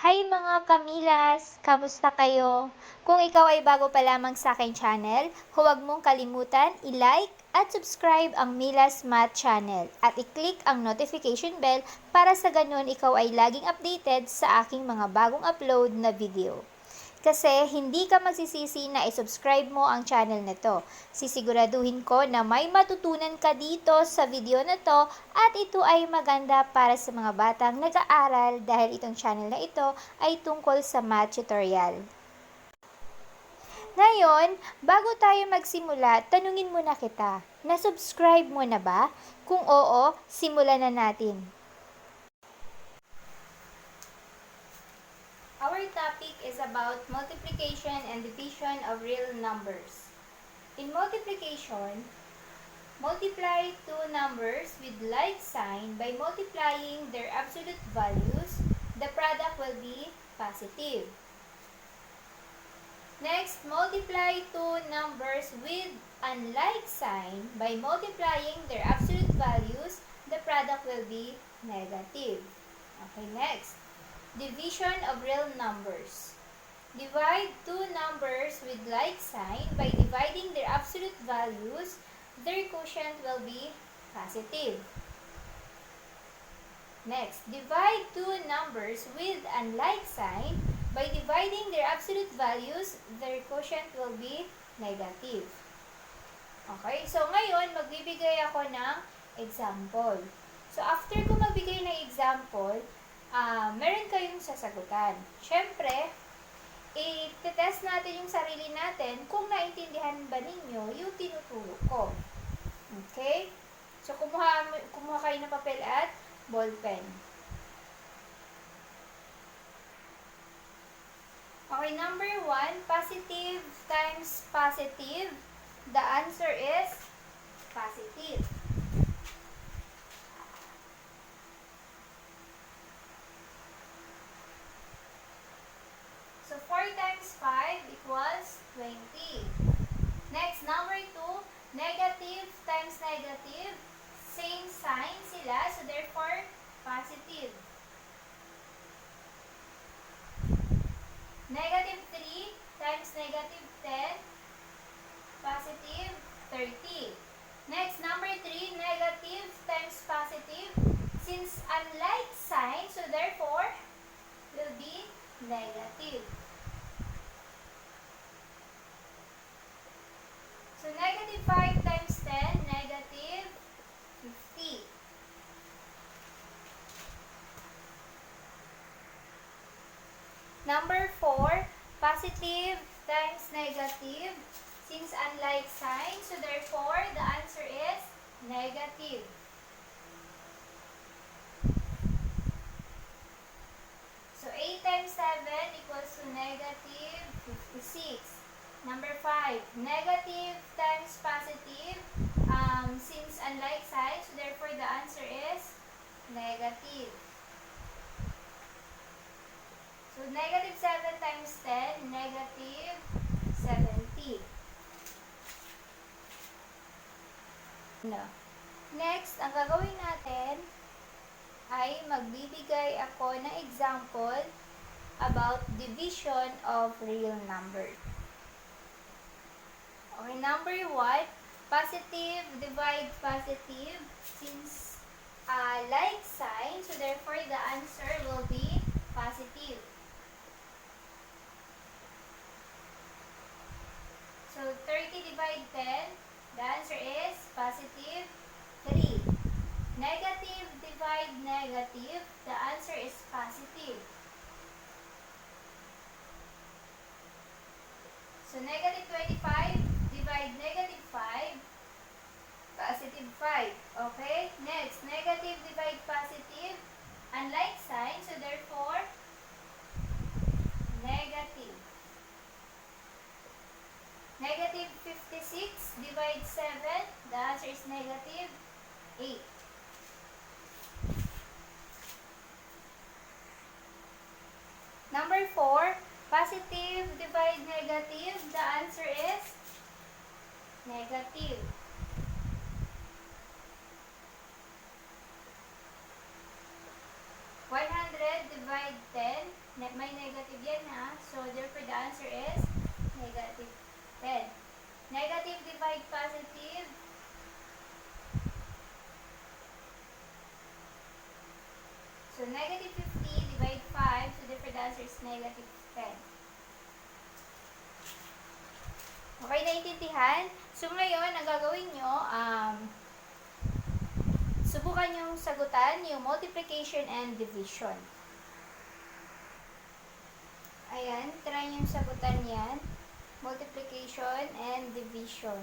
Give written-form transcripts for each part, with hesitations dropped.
Hi mga Kamilas! Kamusta kayo? Kung ikaw ay bago pa lamang sa aking channel, huwag mong kalimutan i-like at subscribe ang Milas Math Channel at i-click ang notification bell para sa ganun ikaw ay laging updated sa aking mga bagong upload na video. Kasi hindi ka magsisisi na i-subscribe mo ang channel na to. Sisiguraduhin ko na may matutunan ka dito sa video na to at ito ay maganda para sa mga batang nag-aaral dahil itong channel na ito ay tungkol sa math tutorial. Ngayon, bago tayo magsimula, tanungin muna kita, na-subscribe mo na ba? Kung oo, simulan na natin. Our topic is about multiplication and division of real numbers. In multiplication, multiply two numbers with like sign by multiplying their absolute values. The product will be positive. Next, multiply two numbers with unlike sign by multiplying their absolute values. The product will be negative. Okay, next. Division of real numbers. Divide two numbers with like sign by dividing their absolute values. Their quotient will be positive. Next, divide two numbers with unlike sign by dividing their absolute values. Their quotient will be negative. Okay, so ngayon magbibigay ako ng example. So after ko magbigay ng example, meron kayong sasagutan. Syempre, i-test natin yung sarili natin kung naintindihan ba ninyo yung tinuturo ko. Okay? So, kumuha kayo ng papel at ballpen. Okay, number 1, positive times positive. The answer is positive. So, 4 times 5 equals 20. Next, number 2, negative times negative. Same sign sila, so therefore, positive. Negative 3 times negative 10, positive 30. Next, number 3, negative times positive. Since unlike sign, so therefore, will be negative. So, negative 5 times 10, negative 50. Number 4, positive times negative. Since unlike sign, so therefore, the answer is negative. So, 8 times 7 equals to negative 56. Number 5, negative times positive. Since unlike sign, so therefore the answer is negative. So, negative 7 times 10, negative 70. Next, ang gagawin natin ay magbibigay ako ng example about division of real numbers. Okay, number 1, positive divide positive. Since like sign, so therefore the answer will be positive. So 30 divide 10, the answer is positive 3. Negative divide negative, the answer is positive. So negative 25 divide negative 5, positive 5. Okay? Next, negative divide positive, unlike sign, so therefore, negative. Negative 56 divide 7, the answer is negative 8. Number 4, positive divide negative, the answer is negative. 100 divide 10, is negative 10. Okay, naiintindihan? So, ngayon, ang gagawin nyo, subukan yung sagutan yung multiplication and division. Ayan, try nyo yung sagutan yan. Multiplication and division.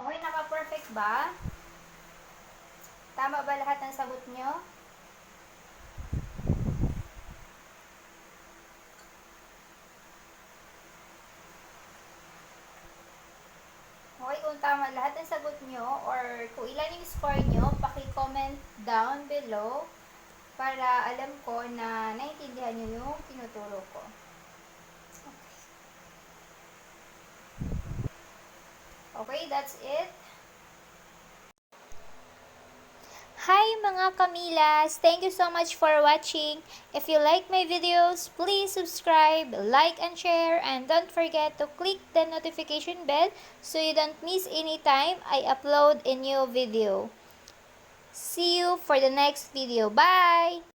Okay, naka-perfect ba? Tama ba lahat ng sagot nyo? Okay, kung tama lahat ng sagot nyo or kung ilan yung score nyo, paki-comment down below para alam ko na naintindihan nyo yung tinuturo ko. Okay, that's it. Hi mga Kamilas! Thank you so much for watching. If you like my videos, please subscribe, like, and share. And don't forget to click the notification bell so you don't miss any time I upload a new video. See you for the next video. Bye!